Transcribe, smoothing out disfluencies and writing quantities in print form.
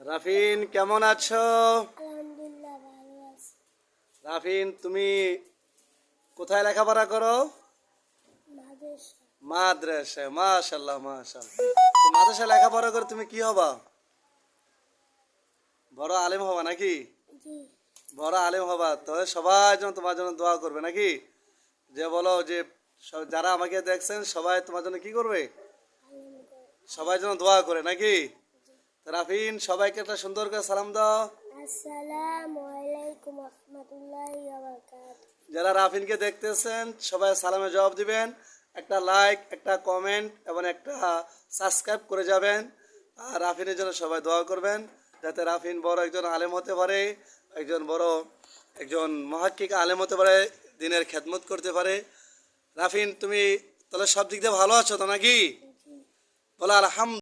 রাফিন কেমন আছো? আলহামদুলিল্লাহ ভালো আছি। রাফিন তুমি কোথায় লেখাপড়া করো? মাদ্রাসা। মাদ্রাসায়। মাশাআল্লাহ মাশাআল্লাহ। তো মাদ্রাসায় লেখাপড়া করে তুমি কি হবা? বড় আলেম হবা নাকি? জি। বড় আলেম হবা, তাহলে সবাই যেন তোমার জন্য দোয়া করবে নাকি? যে বলো যে যারা আমাকে দেখছেন সবাই তোমার জন্য কি করবে? আলম করে। সবাই যেন দোয়া করে নাকি? তো রাফিন সবাইকে একটা সুন্দর করে সালাম দাও। আসসালামু আলাইকুম রহমতুল্লাহি ওয়া বারাকাতুহু। যারা রাফিনকে দেখতেছেন সবাই সালামে জবাব দিবেন, একটা লাইক, একটা কমেন্ট এবং একটা সাবস্ক্রাইব করে যাবেন। আর রাফিনের জন্য সবাই দোয়া করবেন যাতে রাফিন বড় একজন আলেম হতে পারে, একজন মহাক্কিক আলেম হতে পারে, দিনের খেদমত করতে পারে। রাফিন তুমি তাহলে সব দিক দিয়ে ভালো আছো তো নাকি? জি। বলো আলহামদুলিল্লাহ।